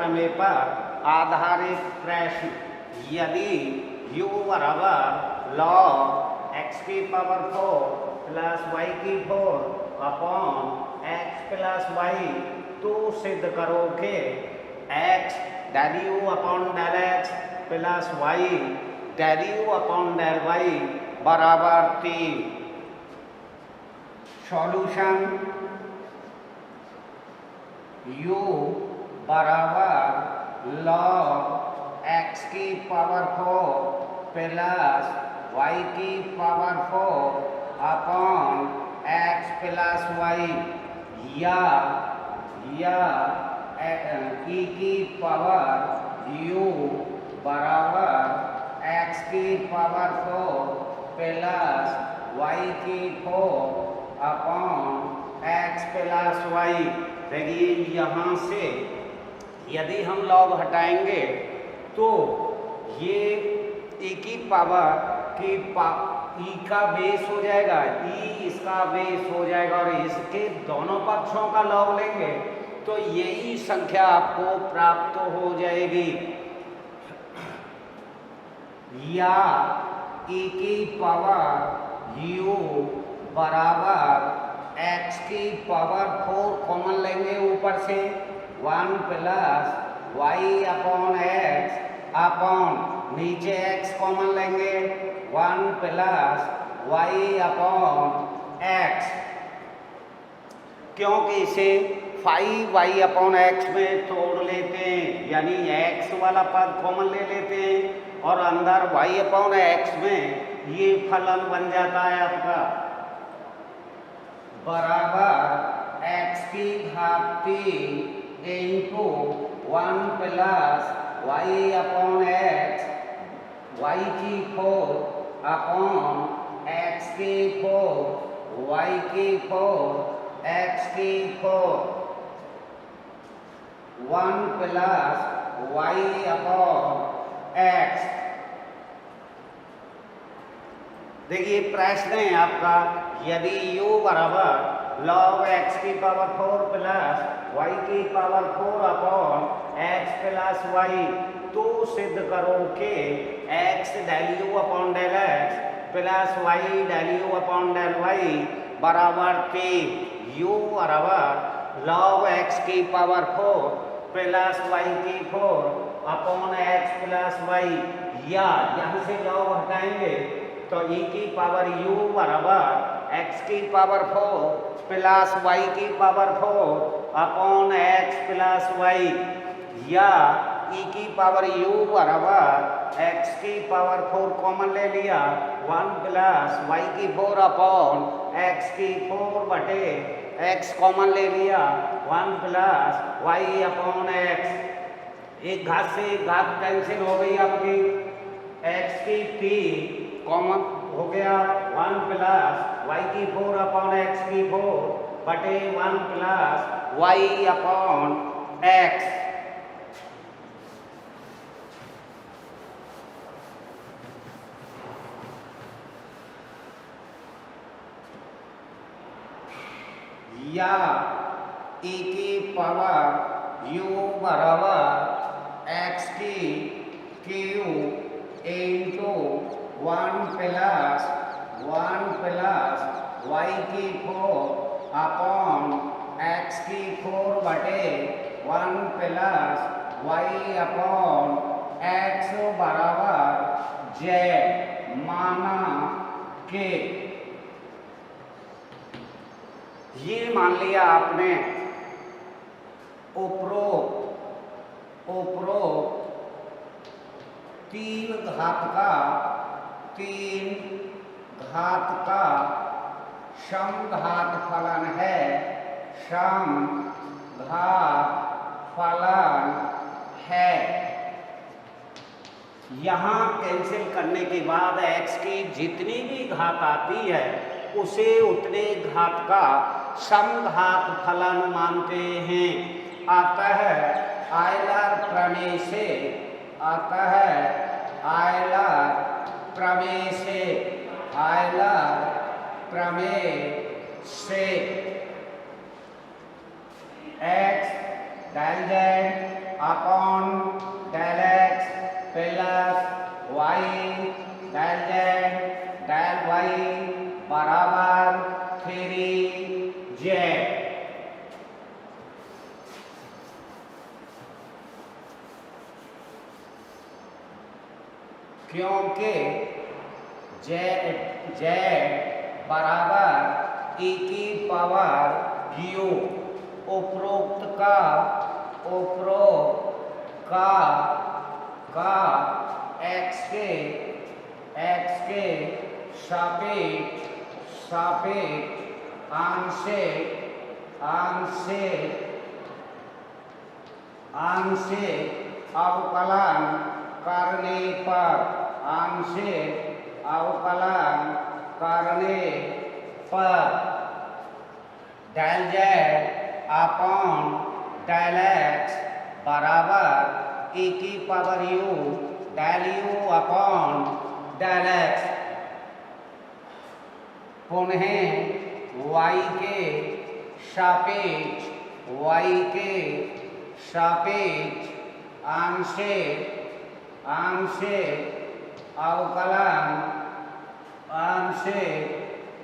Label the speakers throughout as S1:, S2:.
S1: प्रमेय पर आधारित प्रश्न। यदि u बराबर log x की पावर 4 प्लस y की 4 अपॉन x प्लस y, तो सिद्ध करो कि x del u upon del x plus y del u upon del y बराबर 3। सॉल्यूशन u बराबर log x की पावर 4 प्लस y की power 4 upon x plus y या e की पावर u बराबर x की पावर 4 प्लस y की 4 upon x plus y। देखिए यहाँ से यदि हम लॉग हटाएंगे तो ये e की पावर की e का बेस हो जाएगा, e इसका बेस हो जाएगा और इसके दोनों पक्षों का लॉग लेंगे तो यही संख्या आपको प्राप्त हो जाएगी। या e की पावर u बराबर x की पावर 4 कॉमन लेंगे ऊपर से 1 plus y upon x upon नीचे x कॉमन लेंगे 1 प्लस y अपॉन x, क्योंकि इसे 5y अपॉन x में तोड़ लेते हैं, यानी x वाला पद कॉमन ले लेते हैं और अंदर y अपॉन x में ये फलन बन जाता है आपका बराबर x की घात 3 into 1 plus y upon x, y की 4 अपॉन x की 4 y की 4 x की 4 1 प्लस y अपॉन x। देखिए प्रश्न है आपका, यदि u बराबर log x की पावर 4 प्लस y की power 4 upon x plus y, तो सिद्ध करो कि x del u upon del x plus y del u upon del y बराबर 3। u बराबर log x की पावर 4 प्लस y की 4 अपॉन x प्लस y, या यहाँ से log हटाएंगे तो e की पावर u बराबर x की पावर 4 प्लस y की power 4 upon x plus y, या e की पावर u बराबर x की पावर 4 कॉमन ले लिया 1 प्लस y की 4 अपॉन x की 4 बटे x कॉमन ले लिया 1 प्लस y अपॉन x। एक घात से एक घात कैंसिल हो गई आपकी, x की 3 कॉमन हो गया 1 प्लस y की 4 अपॉन x की 4 बटे 1 प्लस y अपॉन x। या e की पावर u बराबर x की क्यूब इंटू 1 प्लस y की 4 अपॉन x की 4 बटे 1 प्लस y अपॉन x बराबर z, माना कि ये मान लिया आपने उपरोक्त 3 घात का समघात फलन है, समघात फलन है। यहाँ कैंसिल करने के बाद x की जितनी भी घात आती है उसे उतने घात का समघात फलन मानते हैं। अतः आयलर प्रमेय से x del z upon del x plus Y del z del Y बराबर 3z। क्योंकि z बराबर e की पावर u उपरोक्त का x के सापेक्ष आंशिक अवकलन करने पर del Z upon del x बराबर e की power u del u upon del x. पुनः y के सापेक्ष आंशिक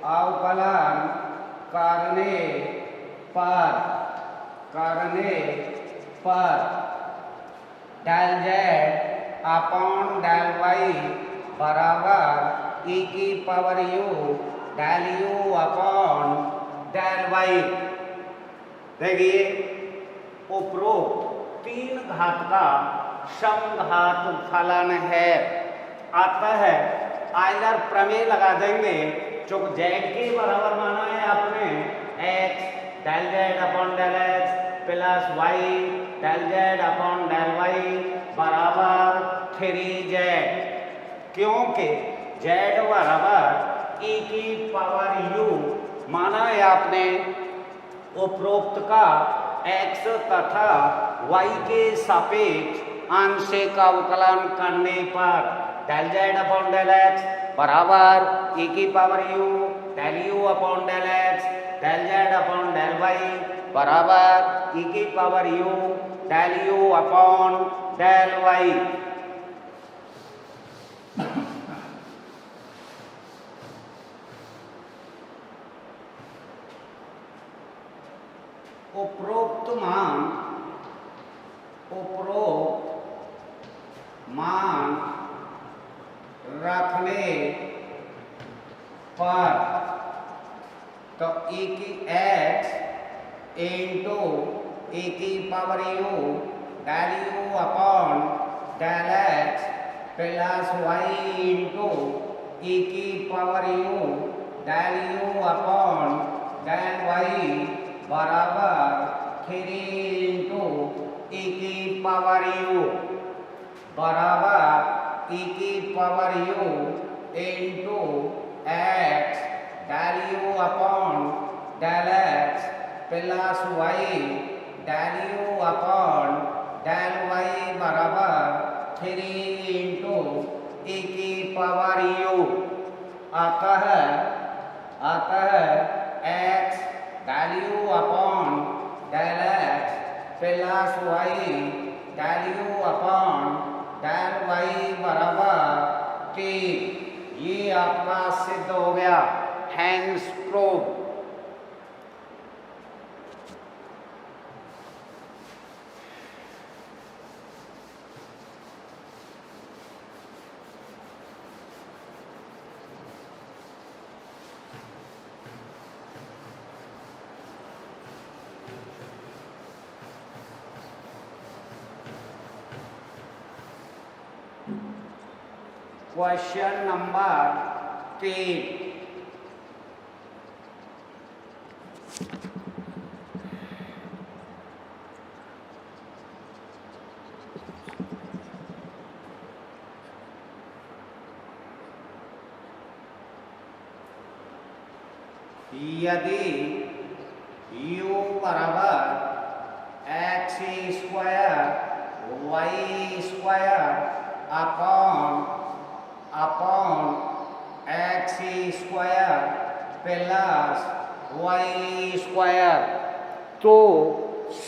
S1: अवकलन करने पर del Z upon del Y बराबर e की power u del u upon del y. देखिए उपरोक्त 3 घात का समघात फलन है। अतः आइलर प्रमेय लगा देंगे। जो z के बराबर माना है आपने x del Z upon del x plus Y del Z upon del Y बराबर 3z। क्योंकि z बराबर e की पावर u माना है आपने उपरोक्त का x तथा y के सापेक्ष आंशिक अवकलन करने पर del Z upon del x बराबर e की power u del u upon del x del Z upon del Y बराबर e की power u del u upon del Y. उपरोक्त मान रखने पर तो e की x इंटू e की power u del u upon del x plus y into e की power u del u upon del Y बराबर 3 इंटू e की पावर u बराबर e की power u into x del u upon del x plus Y del u upon del Y बराबर 3 into e की power u। अतः x del u upon del x plus Y del u upon del Y बराबर 3। ये आपका सिद्ध हो गया hence proof. Question number 3। यदि u बराबर x square y square upon x square plus y square तो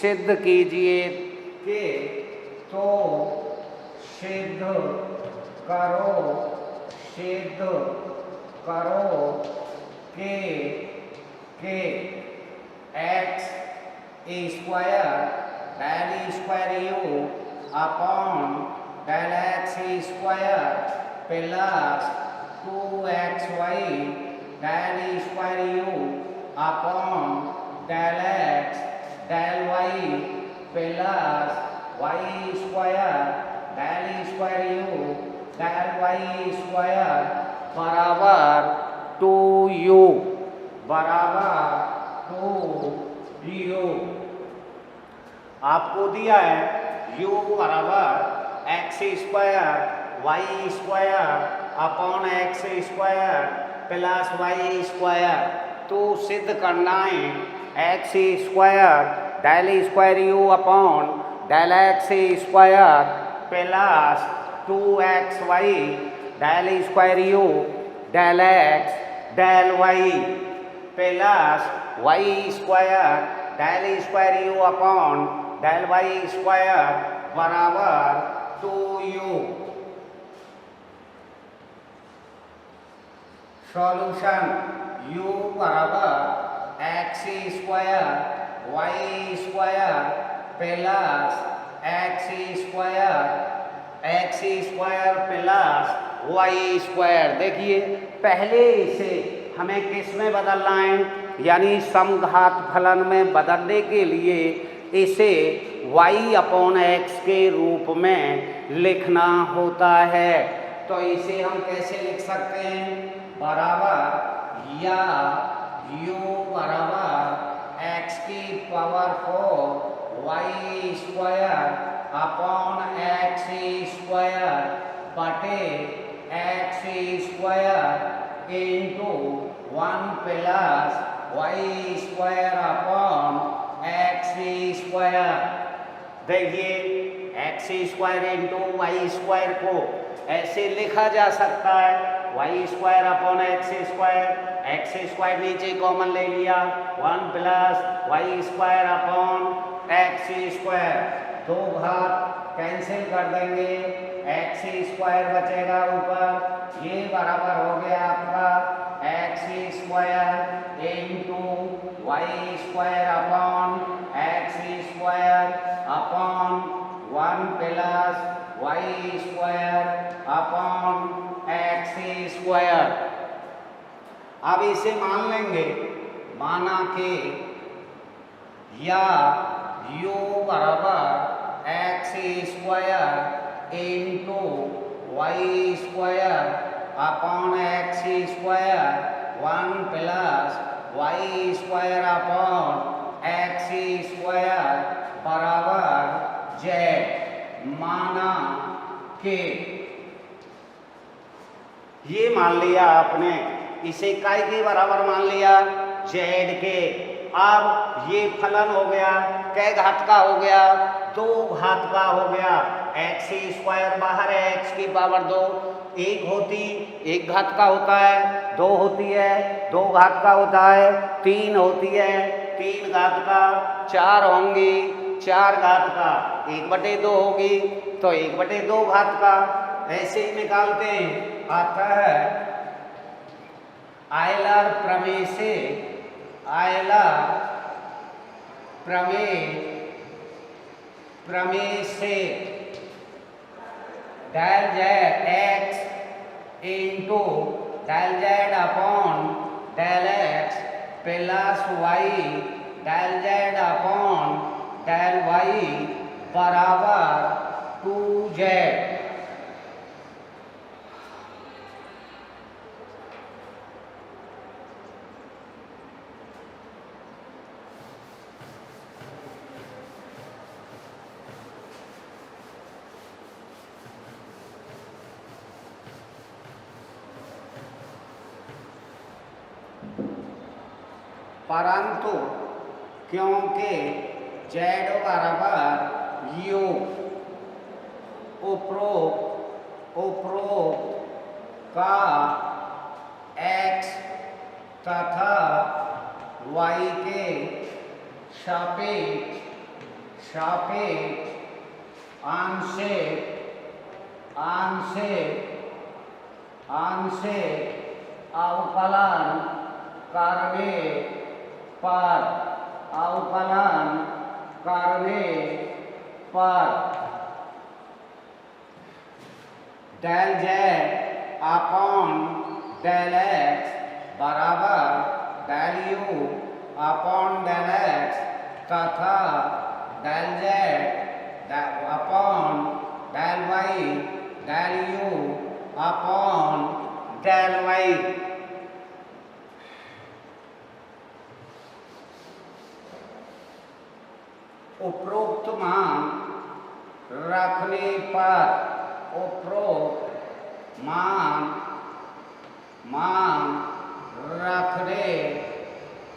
S1: सिद्ध कीजिए कि तो सिद्ध करो, सिद्ध करो कि x square del square you upon del x square plus 2xy del square you upon del x del Y plus Y square del square you del Y square बराबर 2u बराबर 2u। आपको दिया है u बराबर x square y square upon x square plus Y square. तो सिद्ध करना है x square del square you upon del x square plus 2xy del square you del x del Y plus Y square del square you upon del Y square बराबर 2u। Solution u बराबर x square y square plus x square plus Y square. देखिए पहले इसे हमें किस में बदलना है, यानी समघात फलन में बदलने के लिए इसे y अपॉन एक्स के रूप में लिखना होता है। तो इसे हम कैसे लिख सकते हैं, बराबर या u बराबर एक्स की power 4 Y square upon x square बटे X square into 1 plus Y square upon x square. देखिए X square into Y square को ऐसे लिखा जा सकता है Y square upon x square नीचे कॉमन ले लिया 1 plus Y square upon x square. दो घात कैंसिल कर देंगे, एक्स स्क्वायर बचेगा ऊपर, ये बराबर हो गया आपका x square into Y square upon x square upon 1 plus Y square upon x square. अब इसे मान लेंगे, माना कि या u बराबर x square into Y square upon x square 1 plus Y square upon x square बराबर z। माना कि ये मान लिया आपने, इसे काय के बराबर मान लिया, z के। अब ये फलन हो गया, कै घात का हो गया, 2 घात का हो गया। एक्स स्क्वायर बाहर है, एक्स की पावर 2, एक होती, एक घात का होता है, 2 होती है, 2 घात का होता है, 3 होती है, 3 घात का, 4 होंगी, 4 घात का, 1/2 होगी तो 1/2 घात का। ऐसे ही निकालते हैं। अतः आयलर प्रमेय से, आयलर प्रमेय से del z x into del Z upon del x plus Y del Z upon del Y बराबर 2z। परंतु क्योंकि z बराबर u उपरोक्त का x तथा y के सापेक्ष आंशिक अवकलन करने पर del Z upon del x बराबर del you upon del X तथा del Z upon del Y del you upon del Y. उपरोक्त मान रखने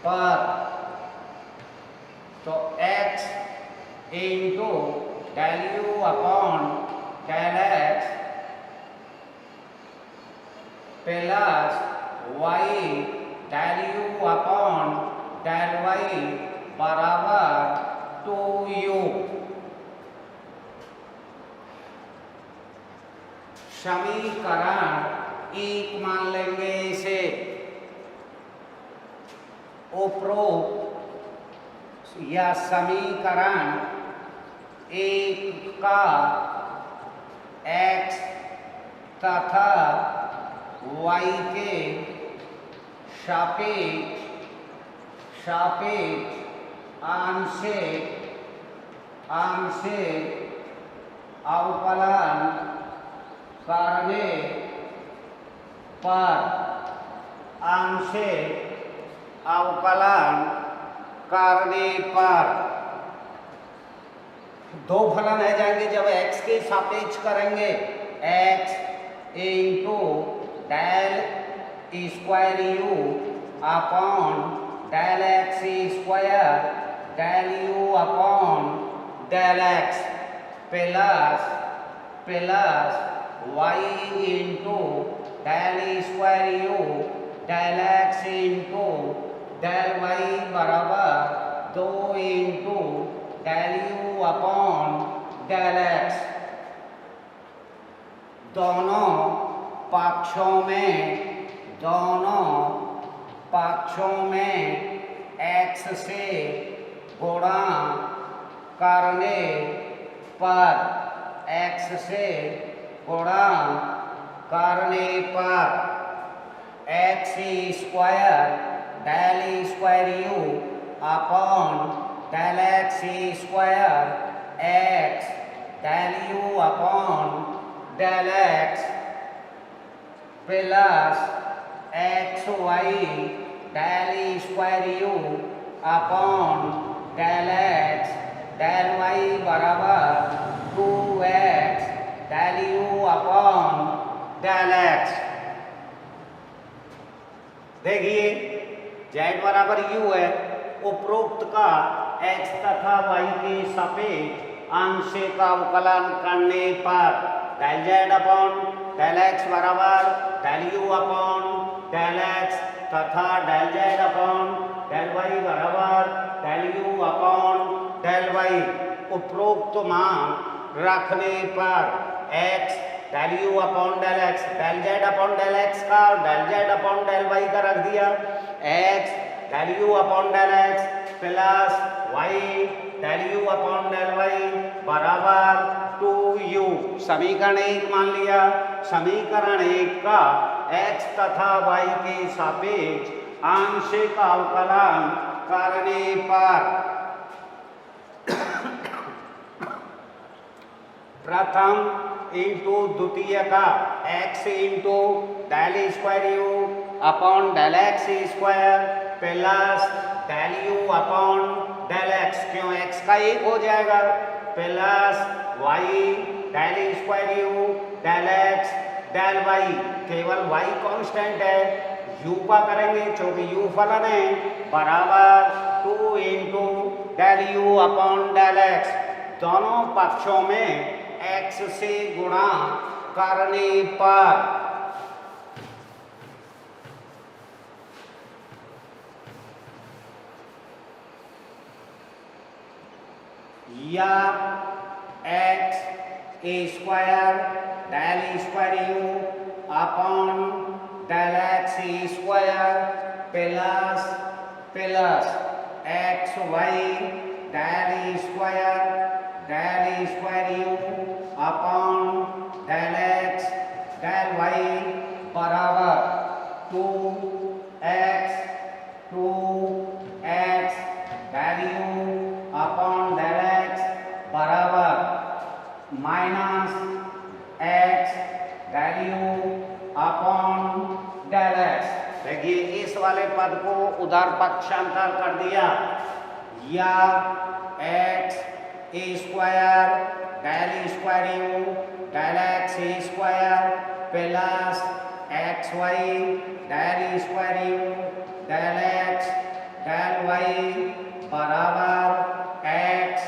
S1: पर तो x into del you upon del x plus y del you upon del Y बराबर 2u। समीकरण एक मान लेंगे इसे। उपरोक्त या समीकरण एक का x तथा y के सापेक्ष आंशिक अवकलन करने पर दो फलन रह जाएंगे जब x के सापेक्ष करेंगे। x into del square you upon del x square del you upon del x plus y into del square you del x into del Y बराबर 2 into del you upon del x. दोनों पक्षों में x से गुणा करने पर x square del square you upon del x square x del you upon del x plus x Y del square you upon del x del Y बराबर 2x del you upon del x. देखिए z बराबर u है। उपरोक्त का x तथा y के सापेक्ष आंशिक अवकलन करने पर del z upon del x बराबर del u upon del x तथा del z upon del y बराबर del u upon del y। उपरोक्त मान रखने पर x del you upon del x del Z upon del x का और del Z upon del y का रख दिया। x del you upon del x plus y del you upon del Y बराबर 2u। समीकरण एक मान लिया। समीकरण एक का x तथा y के सापेक्ष आंशिक अवकलन करने पर प्रथम इंटू द्वितीय का x into del square you upon del x square plus del you upon del x, क्यों x का एक हो जाएगा, plus y del square you del x del y, केवल y कांस्टेंट है, u का करेंगे क्योंकि u फलन है, बराबर 2 into del you upon del x. दोनों पक्षों में x से गुणा करने पर या x A square del square you upon del X E square plus plus x Y del square you upon del x del Y बराबर 2x del you upon del x बराबर minus X del you upon del x. देखिए इस वाले पद को उधर पक्षांतर कर दिया, या X A square del square you del X A square plus x Y del square you del x del Y बराबर X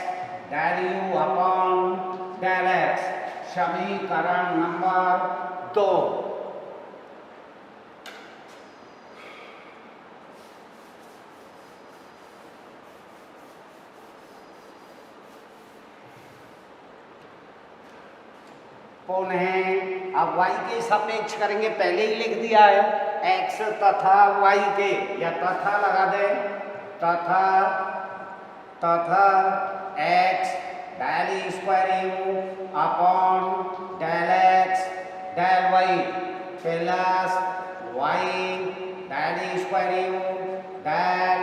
S1: del you upon del X. समीकरण नंबर 2। पुनः अब y के सापेक्ष करेंगे, पहले ही लिख दिया है x तथा y के, या तथा लगा दे, तथा x del square you upon del x del Y plus y del square you del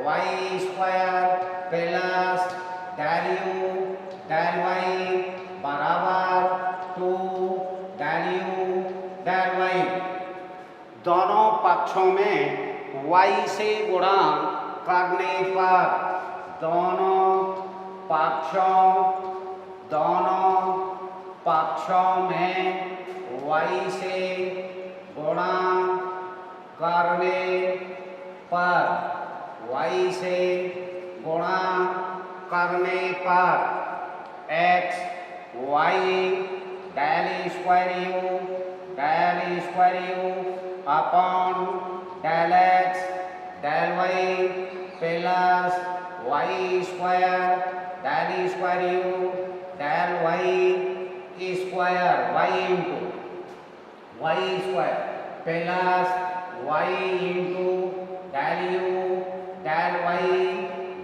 S1: Y square plus del you del Y बराबर 2 डेल यू डेल वाई। दोनों पक्षों में y से गुणा करने पर दोनों पक्षों में y से गुणा करने पर x y del square you upon del x del Y plus Y square you del Y square y into Y square plus y into del you del Y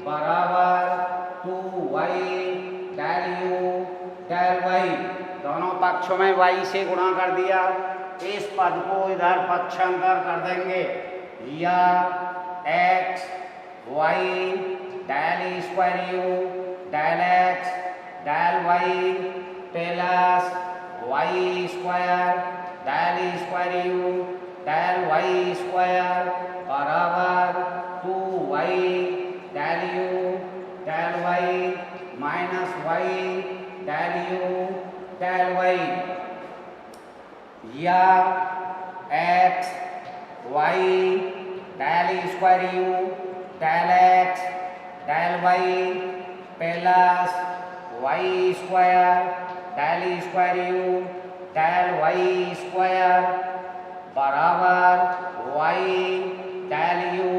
S1: बराबर 2y del you del Y. दोनों पक्षों में y से गुणा कर दिया, इस पद को इधर पक्षांतर कर देंगे, या x y del square you del x del Y plus Y square you del Y square बराबर 2y del you del Y minus Y del you del Y, या x y del square you del x del Y plus Y square you del Y square बराबर Y del you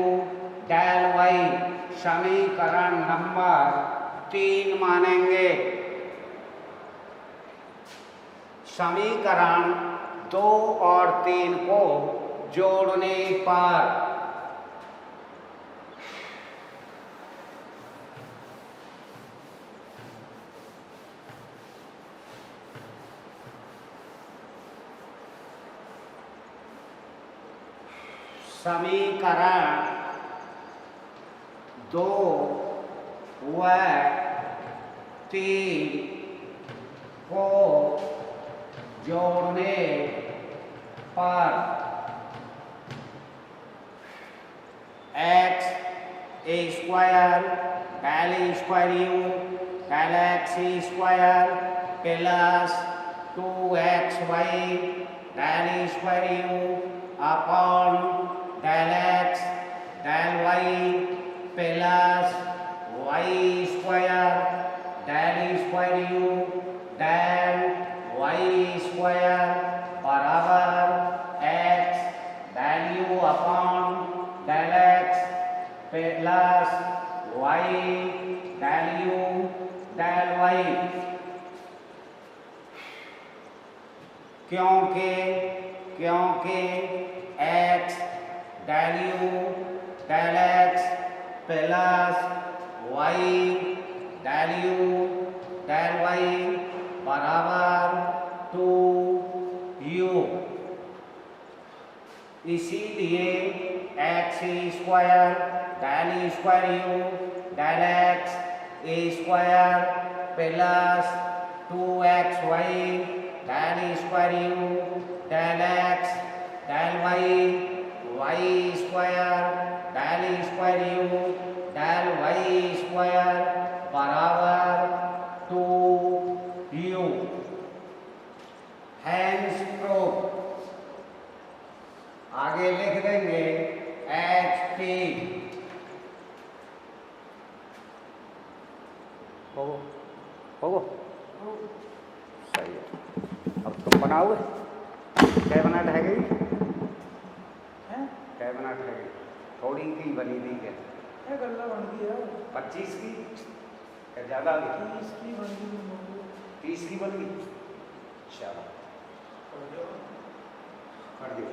S1: del Y. समीकरण number 3 मानेंगे। समीकरण 2 और 3 को जोड़ने पर समीकरण 2 व 3 को जोड़ने पर x A square del square you del X E square plus 2xy del square you upon del x del Y plus Y square you del Y square बराबर X del you upon del x plus Y del you del Y. क्योंकि क्योंकि x del u del x plus y del u del y बराबर 2u। इसीलिए X square del square you del X A square plus 2xy del square you del x del Y square del square you del Y square बराबर 2u। Hence proof आगे लिख देंगे H P हो सही है। अब तुम बनाओगे क्या बना रहेगी क्या बना रहेगी थोड़ी की बनी थी क्या
S2: गल्ला बन गई
S1: 25 की क्या ज़्यादा
S2: 30 की बन गई
S1: 30 की बन गई। चलो कर दिया।